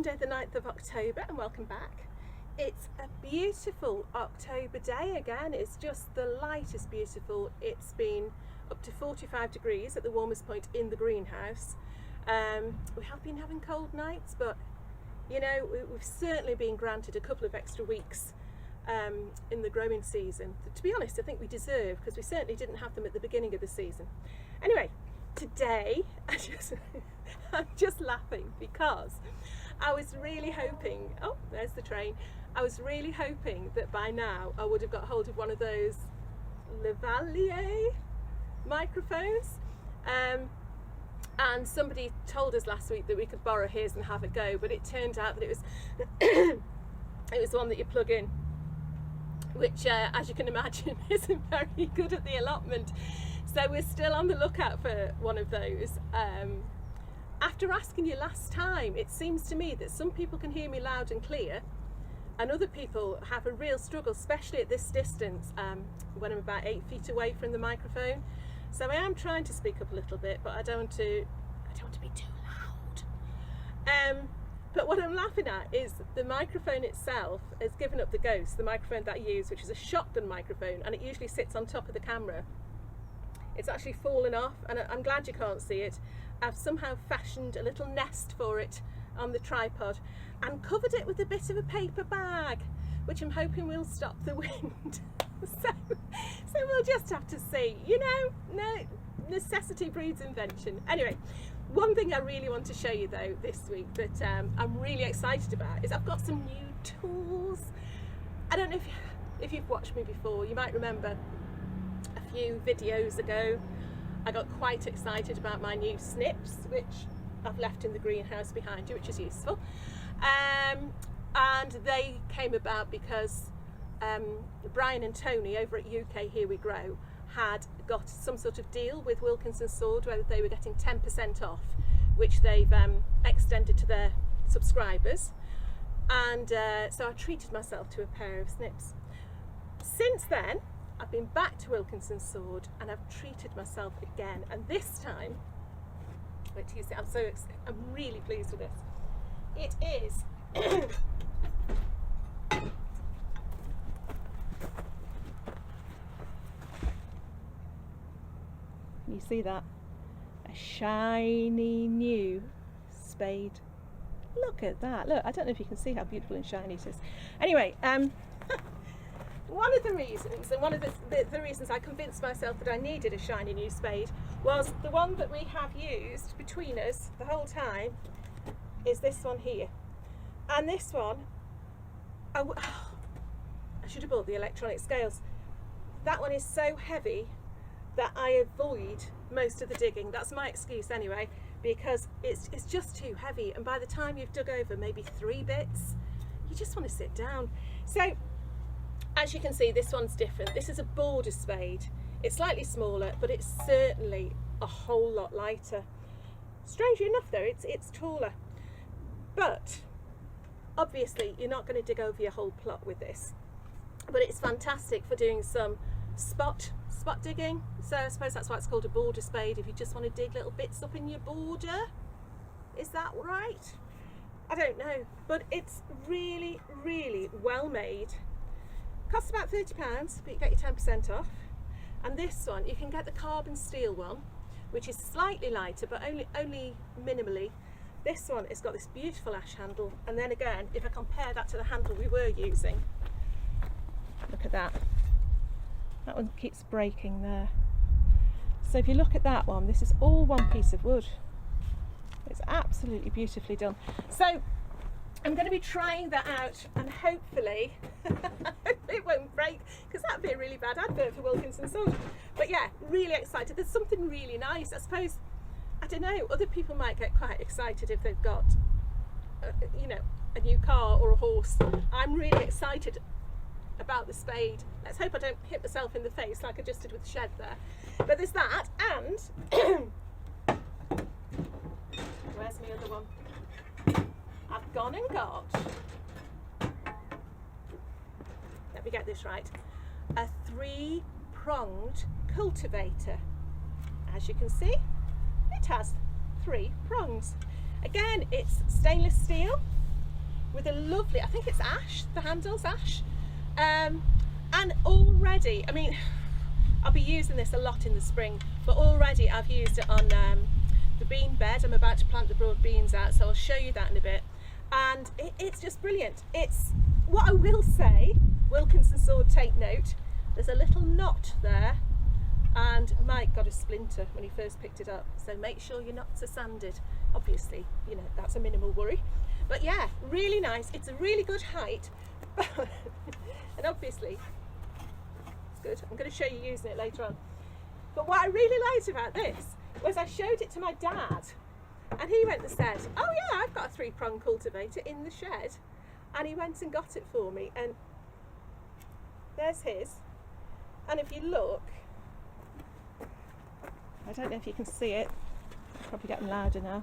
Monday the 9th of October and welcome back. It's a beautiful October day again. It's just, the light is beautiful. It's been up to 45 degrees at the warmest point in the greenhouse. We have been having cold nights, but you know, we've certainly been granted a couple of extra weeks in the growing season. To be honest, I think we deserve, because we certainly didn't have them at the beginning of the season. Anyway, today I'm just laughing because I was really hoping, oh there's the train, I was really hoping that by now I would have got hold of one of those lavalier microphones, and somebody told us last week that we could borrow his and have a go, but it turned out that it was it was the one that you plug in, which as you can imagine isn't very good at the allotment. So we're still on the lookout for one of those. After asking you last time, it seems to me that some people can hear me loud and clear and other people have a real struggle, especially at this distance, when I'm about 8 feet away from the microphone. So I am trying to speak up a little bit, but I don't want to be too loud. But what I'm laughing at is the microphone itself has given up the ghost. The microphone that I use, which is a shotgun microphone, and it usually sits on top of the camera, it's actually fallen off, and I'm glad you can't see it. I've somehow fashioned a little nest for it on the tripod and covered it with a bit of a paper bag, which I'm hoping will stop the wind. so we'll just have to see. You know, no, necessity breeds invention. Anyway, one thing I really want to show you though this week that I'm really excited about is I've got some new tools. I don't know if you've watched me before, you might remember a few videos ago I got quite excited about my new snips, which I've left in the greenhouse behind you, which is useful, and they came about because Brian and Tony over at UK Here We Grow had got some sort of deal with Wilkinson Sword where they were getting 10% off, which they've extended to their subscribers, and so I treated myself to a pair of snips. Since then I've been back to Wilkinson Sword and I've treated myself again, and this time, wait till you see, I'm really pleased with this. It is you see that? A shiny new spade. Look at that. Look, I don't know if you can see how beautiful and shiny it is. Anyway, one of the reasons, and one of the reasons I convinced myself that I needed a shiny new spade was the one that we have used between us the whole time is this one here. And this one, I should have bought the electronic scales. That one is so heavy that I avoid most of the digging. That's my excuse anyway, because it's just too heavy, and by the time you've dug over maybe 3 bits, you just want to sit down. So as you can see, this one's different. This is a border spade. It's slightly smaller, but it's certainly a whole lot lighter. Strangely enough though, it's taller. But obviously you're not going to dig over your whole plot with this. But it's fantastic for doing some spot digging. So I suppose that's why it's called a border spade, if you just want to dig little bits up in your border. Is that right? I don't know. But it's really, really well made. Costs about £30, but you get your 10% off. And this one, you can get the carbon steel one, which is slightly lighter, but only minimally. This one has got this beautiful ash handle, and then again, if I compare that to the handle we were using, look at that. That one keeps breaking there. So if you look at that one, this is all one piece of wood. It's absolutely beautifully done. So I'm going to be trying that out, and hopefully it won't break, because that'd be a really bad advert for Wilkinson Sword. But yeah, really excited. There's something really nice. I suppose, I don't know, other people might get quite excited if they've got you know, a new car or a horse. I'm really excited about the spade. Let's hope I don't hit myself in the face like I just did with the shed there. But there's that, and where's my other one? I've gone and got, let me get this right, a 3-pronged cultivator. As you can see, it has 3 prongs. Again, it's stainless steel, with a lovely, I think it's ash, the handle's ash. And already, I mean, I'll be using this a lot in the spring, but already I've used it on the bean bed. I'm about to plant the broad beans out, so I'll show you that in a bit. And it's just brilliant. It's, what I will say, Wilkinson sword, take note, there's a little knot there, and Mike got a splinter when he first picked it up, so make sure your knots are sanded. Obviously, you know, that's a minimal worry. But yeah, really nice. It's a really good height. And obviously, it's good. I'm going to show you using it later on. But what I really liked about this was I showed it to my dad, and he went and said, oh yeah, I've got a 3-pronged cultivator in the shed. And he went and got it for me, and there's his. And if you look, I don't know if you can see it, it's probably getting louder now.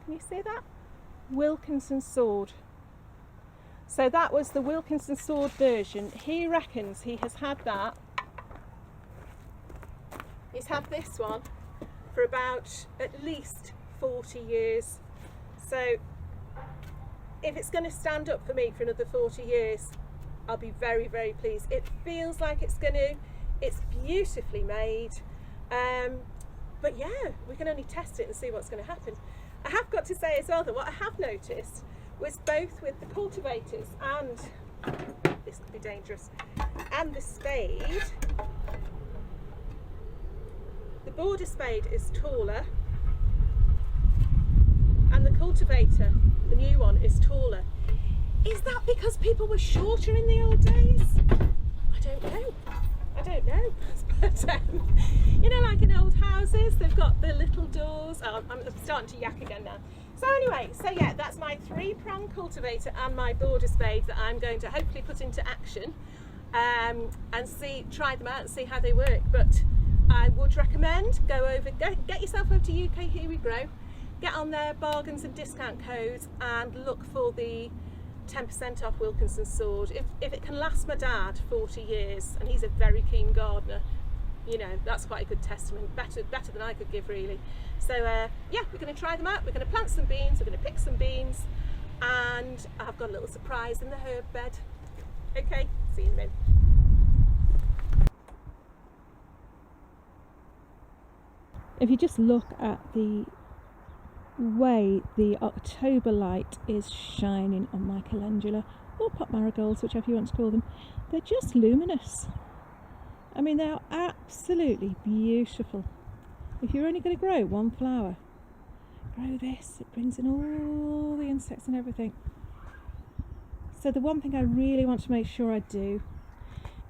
Can you see that? Wilkinson sword. So that was the Wilkinson sword version. He reckons he has had that. He's had this one for about at least 40 years. So if it's going to stand up for me for another 40 years, I'll be very, very pleased. It feels like it's going to. It's beautifully made. But yeah, we can only test it and see what's going to happen. I have got to say as well that what I have noticed was both with the cultivators and, this could be dangerous, and the spade, the border spade is taller and the cultivator, the new one, is taller. Is that because people were shorter in the old days? I don't know. But you know, like in old houses, they've got the little doors. Oh, I'm starting to yak again now. So anyway, so yeah, that's my 3-pronged cultivator and my border spade that I'm going to hopefully put into action, and try them out and see how they work. But I would recommend get yourself over to UK Here We Grow, get on their bargains and discount codes, and look for the 10% off Wilkinson sword. If it can last my dad 40 years, and he's a very keen gardener, you know, that's quite a good testament, better than I could give, really. So yeah, we're going to try them out. We're going to plant some beans, we're going to pick some beans, and I've got a little surprise in the herb bed. Okay, see you in a minute. If you just look at the way the October light is shining on my calendula, or pot marigolds, whichever you want to call them, they're just luminous. I mean, they are absolutely beautiful. If you're only going to grow one flower, grow this. It brings in all the insects and everything. So the one thing I really want to make sure I do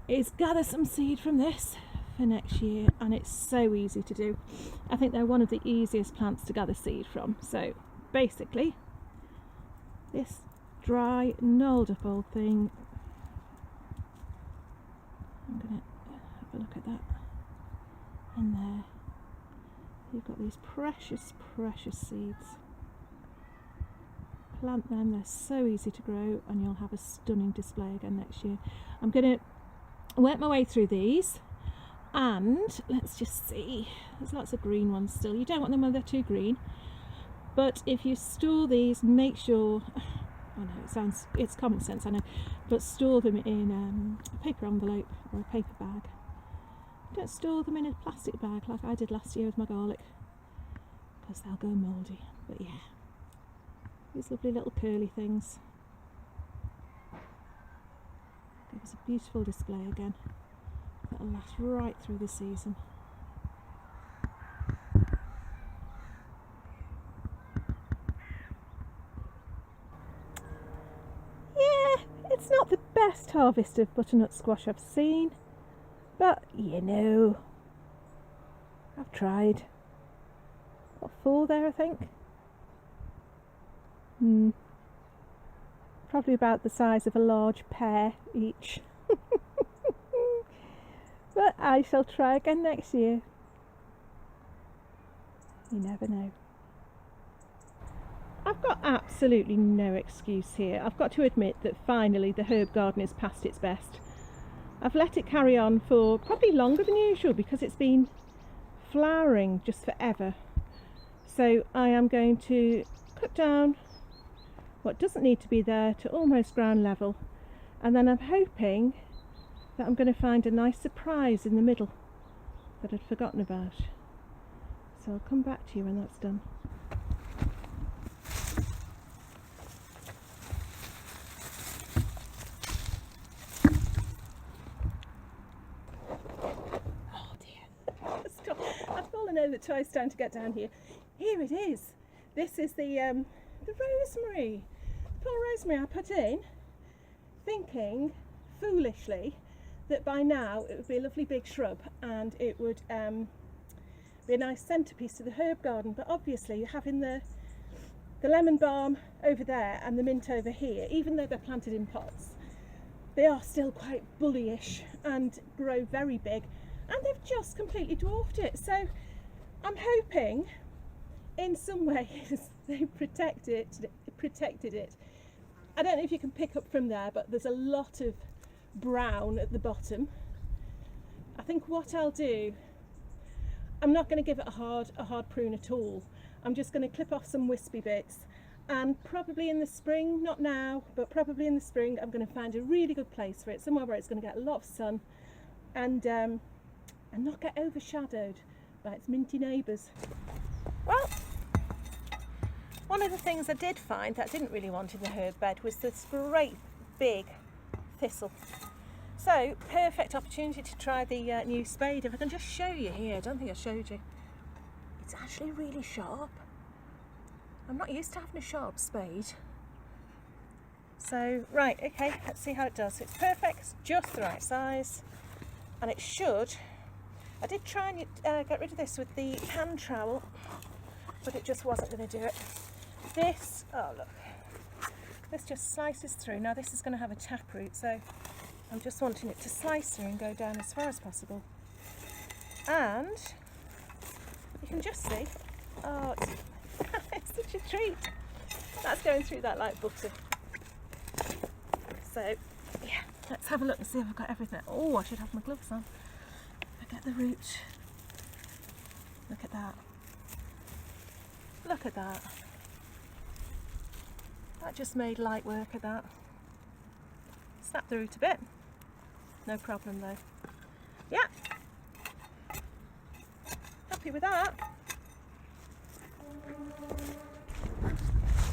is gather some seed from this for next year, and it's so easy to do. I think they're one of the easiest plants to gather seed from. So basically, this dry, gnarled up old thing, I'm going to have a look at that in there. You've got these precious, precious seeds. Plant them, they're so easy to grow, and you'll have a stunning display again next year. I'm going to work my way through these, and let's just see, there's lots of green ones still. You don't want them when they're too green, but if you store these, make sure, I know it's common sense, I know, but store them in a paper envelope or a paper bag. Don't store them in a plastic bag like I did last year with my garlic, because they'll go mouldy. But yeah, these lovely little curly things give us a beautiful display again that'll last right through the season. Yeah, it's not the best harvest of butternut squash I've seen, but you know, I've tried. Got 4 there, I think. Probably about the size of a large pear each. But I shall try again next year. You never know. I've got absolutely no excuse here. I've got to admit that finally the herb garden is past its best. I've let it carry on for probably longer than usual because it's been flowering just forever. So I am going to cut down what doesn't need to be there to almost ground level, and then I'm hoping that I'm going to find a nice surprise in the middle that I'd forgotten about. So I'll come back to you when that's done. I've fallen over twice trying to get down here. Here it is. This is the rosemary. The poor rosemary I put in, thinking foolishly that by now it would be a lovely big shrub and it would be a nice centrepiece to the herb garden. But obviously you're having the lemon balm over there and the mint over here. Even though they're planted in pots, they are still quite bullyish and grow very big. And they've just completely dwarfed it. So I'm hoping in some ways they protected it. I don't know if you can pick up from there, but there's a lot of brown at the bottom. I think what I'll do, I'm not going to give it a hard prune at all. I'm just going to clip off some wispy bits, and probably in the spring, not now, but probably in the spring, I'm going to find a really good place for it, somewhere where it's going to get a lot of sun and not get overshadowed by its minty neighbours. Well, one of the things I did find that I didn't really want in the herb bed was this great big thistle. So, perfect opportunity to try the new spade. If I can just show you here, I don't think I showed you. It's actually really sharp. I'm not used to having a sharp spade. So, right, okay, let's see how it does. It's perfect, it's just the right size, and it should. I did try and get rid of this with the hand trowel, but it just wasn't going to do it. This, oh look, this just slices through. Now this is going to have a taproot, so I'm just wanting it to slice through and go down as far as possible. And you can just see, oh, it's such a treat. That's going through that like butter. So yeah, let's have a look and see if I've got everything. Oh, I should have my gloves on. Get the root. Look at that. Look at that. That just made light work of that. Snap the root a bit. No problem though. Yeah. Happy with that.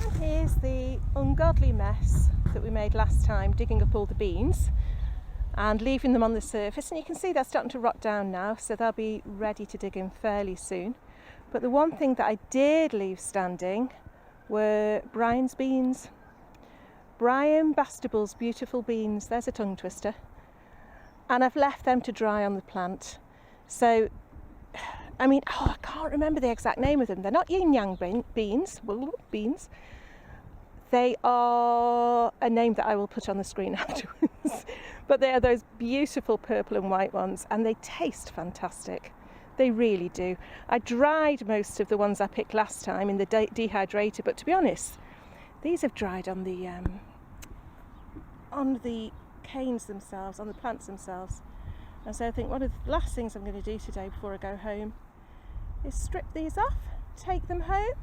And here's the ungodly mess that we made last time, digging up all the beans and leaving them on the surface, and you can see they're starting to rot down now, so they'll be ready to dig in fairly soon. But the one thing that I did leave standing were Brian's beans. Brian Bastable's beautiful beans. There's a tongue twister. And I've left them to dry on the plant. So, I mean, I can't remember the exact name of them. They're not yin yang beans. Beans. They are a name that I will put on the screen afterwards. But they are those beautiful purple and white ones, and they taste fantastic. They really do. I dried most of the ones I picked last time in the dehydrator, but to be honest, these have dried on the canes themselves, on the plants themselves. And so I think one of the last things I'm going to do today before I go home is strip these off, take them home,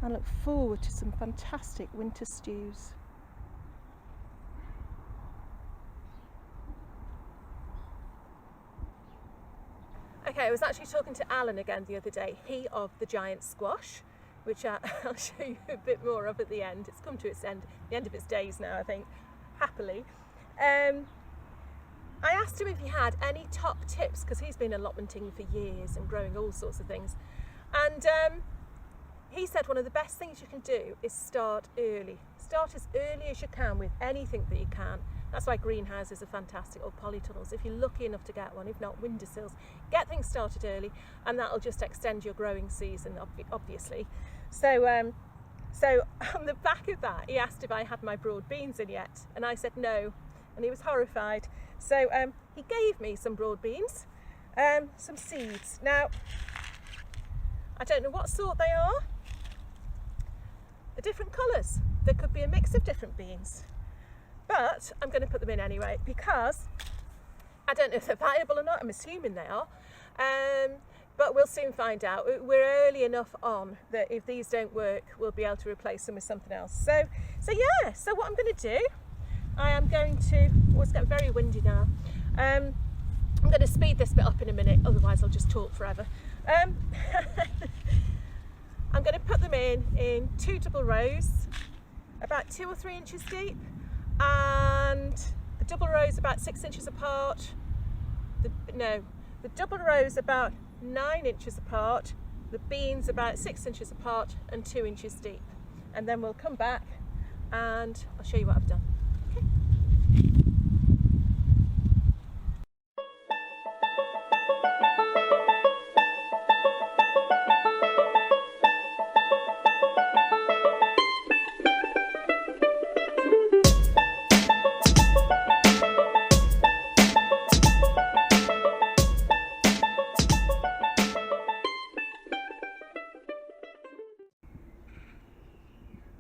and look forward to some fantastic winter stews. Okay, I was actually talking to Alan again the other day, he of the giant squash, which I'll show you a bit more of at the end. It's come to its end, the end of its days now, I think, happily. I asked him if he had any top tips, because he's been allotmenting for years and growing all sorts of things. And he said one of the best things you can do is start early. Start as early as you can with anything that you can. That's why greenhouses are fantastic, or polytunnels, if you're lucky enough to get one, if not windowsills. Get things started early, and that'll just extend your growing season, obviously. So on the back of that, he asked if I had my broad beans in yet, and I said no, and he was horrified. So he gave me some broad beans, some seeds. Now, I don't know what sort they are. They're different colours. There could be a mix of different beans. But I'm going to put them in anyway, because I don't know if they're viable or not. I'm assuming they are. but we'll soon find out. We're early enough on that if these don't work, we'll be able to replace them with something else. So yeah, so what I'm going to do, I am going to, oh, it's getting very windy now. I'm going to speed this bit up in a minute, otherwise I'll just talk forever. I'm going to put them in 2 double rows, about 2 or 3 inches deep, and the double rows about 6 inches apart. The double rows about 9 inches apart, the beans about 6 inches apart and 2 inches deep. And then we'll come back and I'll show you what I've done. Okay.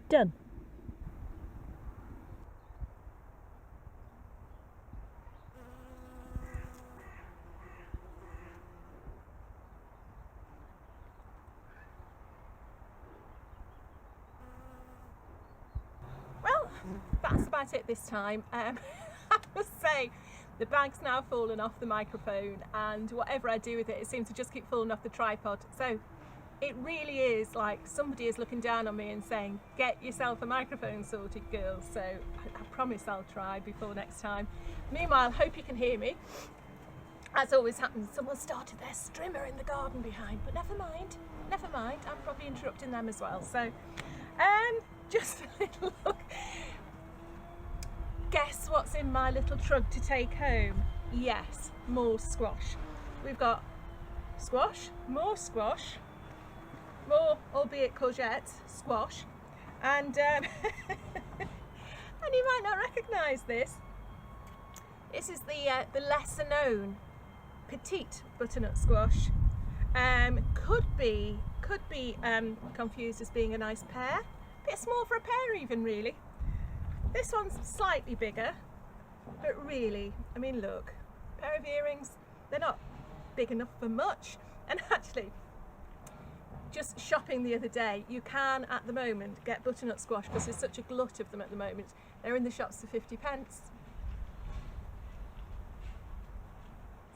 Done. Well, that's about it this time. I must say, the bag's now fallen off the microphone, and whatever I do with it, it seems to just keep falling off the tripod. So it really is like somebody is looking down on me and saying, get yourself a microphone sorted, girl. So I promise I'll try before next time. Meanwhile, hope you can hear me. As always happens, someone started their strimmer in the garden behind, but never mind, I'm probably interrupting them as well. So just a little look. Guess what's in my little trug to take home? Yes, more squash. We've got squash, more, albeit courgette, squash, and and you might not recognise this. This is the lesser known petite butternut squash. Could be confused as being a nice pear. A bit small for a pear even, really. This one's slightly bigger, but really, I mean, look, pair of earrings, they're not big enough for much. And actually, just shopping the other day, you can at the moment get butternut squash because there's such a glut of them at the moment. They're in the shops for 50p. It's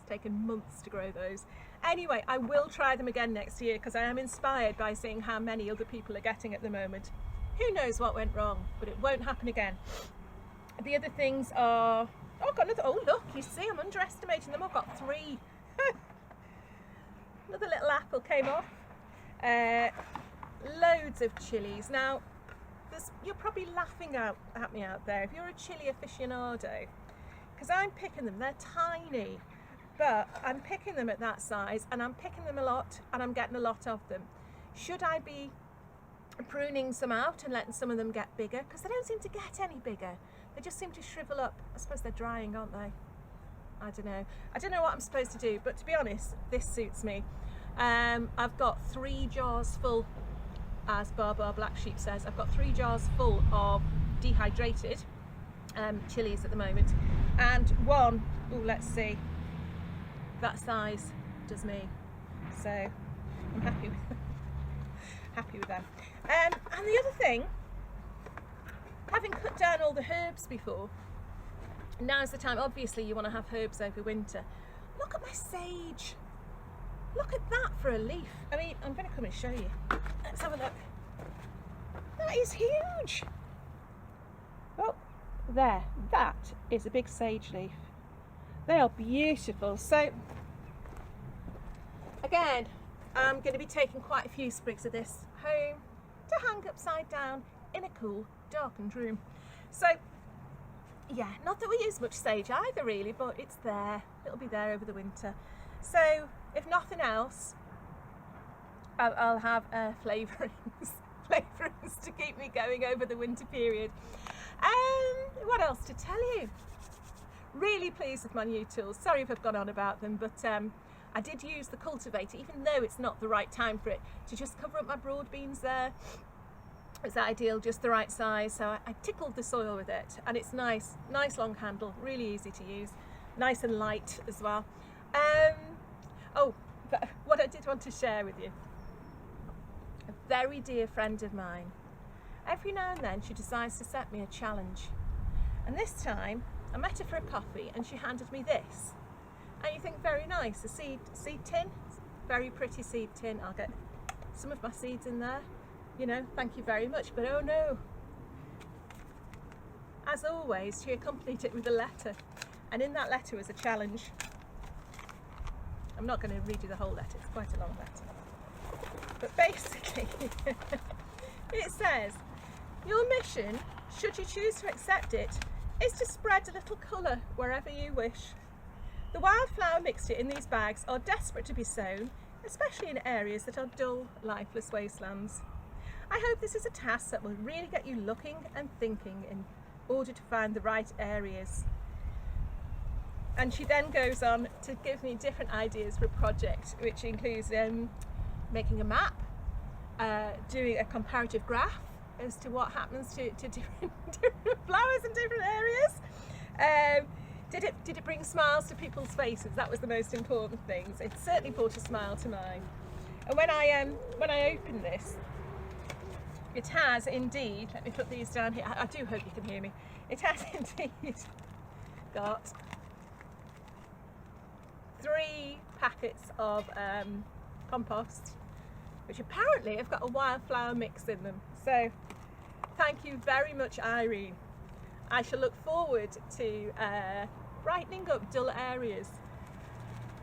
taken months to grow those. Anyway, I will try them again next year because I am inspired by seeing how many other people are getting at the moment. Who knows what went wrong, but it won't happen again. The other things are, oh, I've got another, oh look, you see, I'm underestimating them. I've got 3. Another little apple came off. Loads of chilies. Now, you're probably laughing at me out there if you're a chili aficionado, because I'm picking them. They're tiny, but I'm picking them at that size, and I'm picking them a lot, and I'm getting a lot of them. Should I be pruning some out and letting some of them get bigger? Because they don't seem to get any bigger. They just seem to shrivel up. I suppose they're drying, aren't they? I don't know what I'm supposed to do, but to be honest, this suits me. I've got 3 jars full, as Barbara Black Sheep says, I've got 3 jars full of dehydrated chilies at the moment, and one, oh, let's see, that size does me, so I'm happy with them. And the other thing, having cut down all the herbs before, now's the time. Obviously you want to have herbs over winter. Look at my sage. Look at that for a leaf. I mean, I'm going to come and show you. Let's have a look. That is huge. Oh, there. That is a big sage leaf. They are beautiful. So, again, I'm going to be taking quite a few sprigs of this home to hang upside down in a cool, darkened room. So, yeah, not that we use much sage either really, but it's there. It'll be there over the winter. So, if nothing else, I'll have flavourings to keep me going over the winter period. What else to tell you? Really pleased with my new tools. Sorry if I've gone on about them, but I did use the cultivator, even though it's not the right time for it, to just cover up my broad beans there. It's ideal, just the right size. So I tickled the soil with it, and it's nice long handle, really easy to use, nice and light as well. Oh, but what what I did want to share with you. A very dear friend of mine, every now and then she decides to set me a challenge. And this time I met her for a coffee and she handed me this. And you think, very nice, a seed tin, very pretty seed tin. I'll get some of my seeds in there, you know, thank you very much. But oh no, as always, she accompanied it with a letter, and in that letter was a challenge. I'm not going to read you the whole letter, it's quite a long letter. But basically, it says, your mission, should you choose to accept it, is to spread a little colour wherever you wish. The wildflower mixture in these bags are desperate to be sown, especially in areas that are dull, lifeless wastelands. I hope this is a task that will really get you looking and thinking in order to find the right areas. And she then goes on to give me different ideas for a project, which includes making a map, doing a comparative graph as to what happens to different flowers in different areas. Did it bring smiles to people's faces? That was the most important thing. It certainly brought a smile to mine. And when I opened this, it has indeed, let me put these down here, I do hope you can hear me, it has indeed got 3 packets of compost, which apparently have got a wildflower mix in them. So thank you very much, Irene. I shall look forward to brightening up dull areas.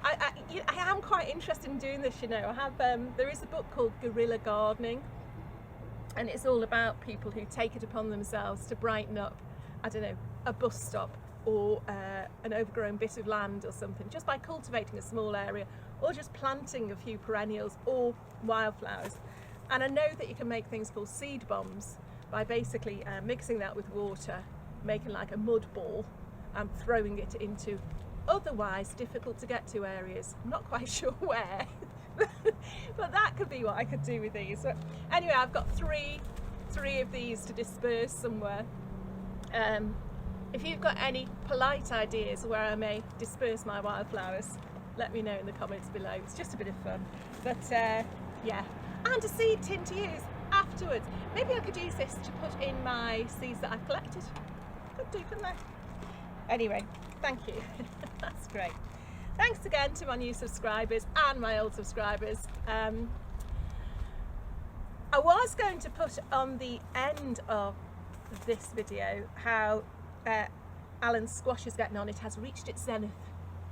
I am quite interested in doing this, you know. I have there is a book called Guerrilla Gardening, and it's all about people who take it upon themselves to brighten up, I don't know, a bus stop or an overgrown bit of land or something, just by cultivating a small area or just planting a few perennials or wildflowers. And I know that you can make things called seed bombs by basically mixing that with water, making like a mud ball and throwing it into otherwise difficult to get to areas. I'm not quite sure where, but that could be what I could do with these. But anyway, I've got three of these to disperse somewhere. If you've got any polite ideas where I may disperse my wildflowers, let me know in the comments below. It's just a bit of fun. But yeah, and a seed tin to use afterwards. Maybe I could use this to put in my seeds that I've collected. Could do, couldn't I? Anyway, thank you. That's great. Thanks again to my new subscribers and my old subscribers. I was going to put on the end of this video how Alan's squash is getting on. It has reached its zenith.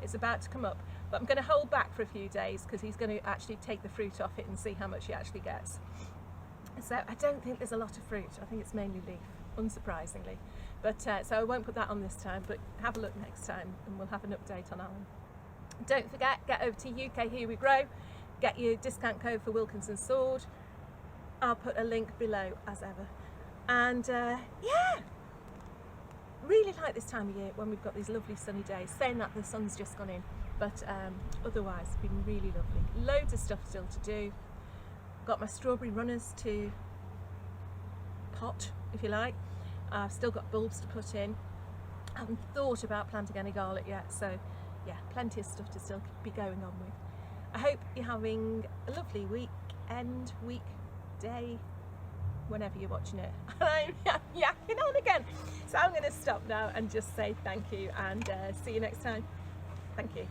It's about to come up, but I'm going to hold back for a few days because he's going to actually take the fruit off it and see how much he actually gets. So I don't think there's a lot of fruit. I think it's mainly leaf, unsurprisingly. But so I won't put that on this time, but have a look next time and we'll have an update on Alan. Don't forget, get over to UK Here We Grow, get your discount code for Wilkinson Sword. I'll put a link below as ever. And yeah, really like this time of year when we've got these lovely sunny days, saying that the sun's just gone in, but otherwise it's been really lovely. Loads of stuff still to do. Got my strawberry runners to pot, if you like. I've still got bulbs to put in. I haven't thought about planting any garlic yet, so yeah, plenty of stuff to still be going on with. I hope you're having a lovely weekend, week, day, whenever you're watching it. I'm yakking on again. So I'm going to stop now and just say thank you and see you next time. Thank you.